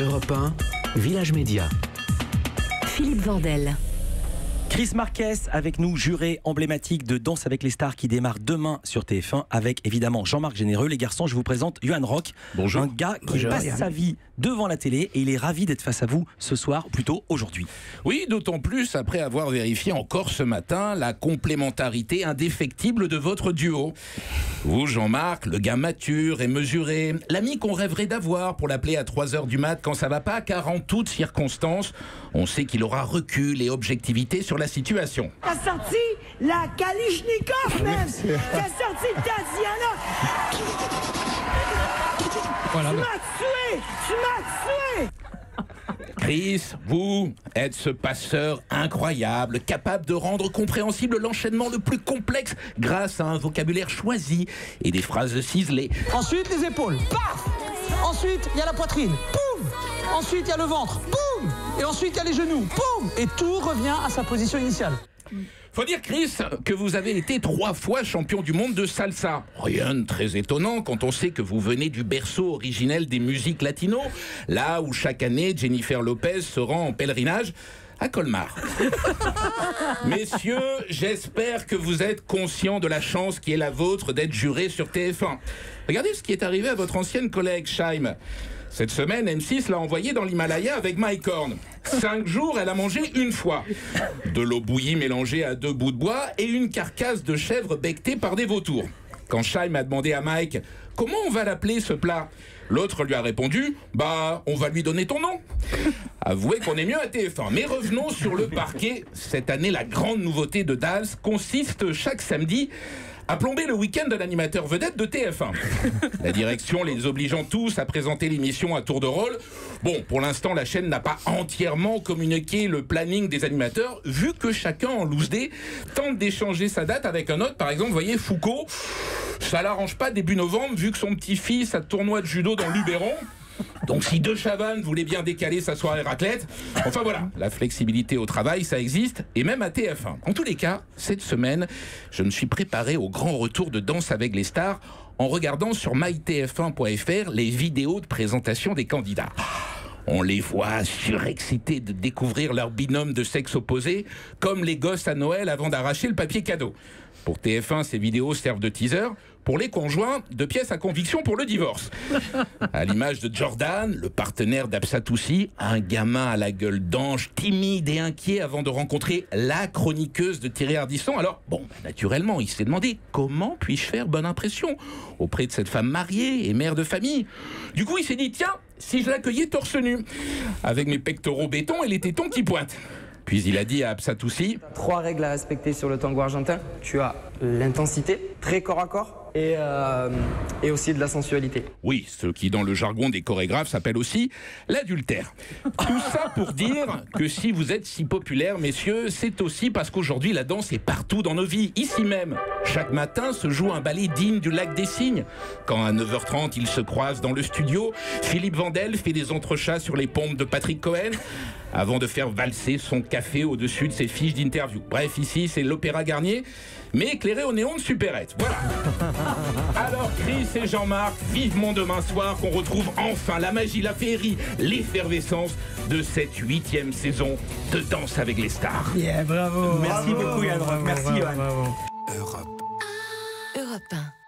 Europe 1, Village Média. Philippe Vandel. Chris Marquez avec nous, juré emblématique de Danse avec les stars qui démarre demain sur TF1 avec évidemment Jean-Marc Généreux. Les garçons, je vous présente Yohan Rock. Bonjour. Un gars qui passe sa vie devant la télé et il est ravi d'être face à vous ce soir, plutôt aujourd'hui. Oui, d'autant plus après avoir vérifié encore ce matin la complémentarité indéfectible de votre duo. Vous, Jean-Marc, le gars mature et mesuré, l'ami qu'on rêverait d'avoir pour l'appeler à 3h du mat quand ça va pas, car en toutes circonstances, on sait qu'il aura recul et objectivité sur la situation. T'as sorti la Kalishnikov, même. T'as sorti le Tatiana. Voilà. Tu m'as tué. Tu m'as tué. Chris, vous êtes ce passeur incroyable, capable de rendre compréhensible l'enchaînement le plus complexe grâce à un vocabulaire choisi et des phrases ciselées. Ensuite, les épaules. Paf. Ensuite, il y a la poitrine. Poum. Ensuite, il y a le ventre. Poum. Et ensuite, il y a les genoux. Poum. Et tout revient à sa position initiale. Faut dire, Chris, que vous avez été 3 fois champion du monde de salsa. Rien de très étonnant quand on sait que vous venez du berceau originel des musiques latino, là où chaque année Jennifer Lopez se rend en pèlerinage à Colmar. Messieurs, j'espère que vous êtes conscients de la chance qui est la vôtre d'être juré sur TF1. Regardez ce qui est arrivé à votre ancienne collègue Shaim. Cette semaine, M6 l'a envoyée dans l'Himalaya avec Mike Horn. 5 jours, elle a mangé une fois. De l'eau bouillie mélangée à 2 bouts de bois et une carcasse de chèvre becquetée par des vautours. Quand Shaim a demandé à Mike « Comment on va l'appeler ce plat ?» L'autre lui a répondu « Bah, on va lui donner ton nom ». Avouez qu'on est mieux à TF1. Mais revenons sur le parquet. Cette année, la grande nouveauté de Dals consiste chaque samedi à plomber le week-end de l'animateur vedette de TF1. La direction les obligeant tous à présenter l'émission à tour de rôle. Bon, pour l'instant, la chaîne n'a pas entièrement communiqué le planning des animateurs, vu que chacun en loose day tente d'échanger sa date avec un autre. Par exemple, vous voyez, Foucault, ça l'arrange pas début novembre, vu que son petit-fils a de tournoi de judo dans Luberon. Donc si De Chavannes voulait bien décaler sa soirée raclette, enfin voilà, la flexibilité au travail, ça existe, et même à TF1. En tous les cas, cette semaine, je me suis préparé au grand retour de Danse avec les stars en regardant sur mytf1.fr les vidéos de présentation des candidats. On les voit surexcités de découvrir leur binôme de sexe opposé, comme les gosses à Noël avant d'arracher le papier cadeau. Pour TF1, ces vidéos servent de teaser. Pour les conjoints, de pièces à conviction pour le divorce. À l'image de Jordan, le partenaire d'Absatoussi, un gamin à la gueule d'ange, timide et inquiet avant de rencontrer la chroniqueuse de Thierry Ardisson. Alors, bon, naturellement, il s'est demandé comment puis-je faire bonne impression auprès de cette femme mariée et mère de famille. Du coup, il s'est dit, tiens, si je l'accueillais torse nu, avec mes pectoraux béton et les tétons qui pointent. Puis il a dit à Absatoussi: 3 règles à respecter sur le tango argentin. Tu as l'intensité, très corps à corps, et aussi de la sensualité. Oui, ce qui dans le jargon des chorégraphes s'appelle aussi l'adultère. Tout ça pour dire que si vous êtes si populaire, messieurs, c'est aussi parce qu'aujourd'hui la danse est partout dans nos vies, ici même. Chaque matin se joue un ballet digne du lac des Cygnes. Quand à 9h30 ils se croisent dans le studio, Philippe Vandel fait des entrechats sur les pompes de Patrick Cohen avant de faire valser son café au-dessus de ses fiches d'interview. Bref, ici c'est l'Opéra Garnier, mais éclairé au néon de supérette. Voilà. Alors Chris et Jean-Marc, vivement demain soir qu'on retrouve enfin la magie, la féerie, l'effervescence de cette 8e saison de Danse avec les stars. Yeah, bravo. Merci beaucoup Yohan Rock. Merci Yohan. Europe 1.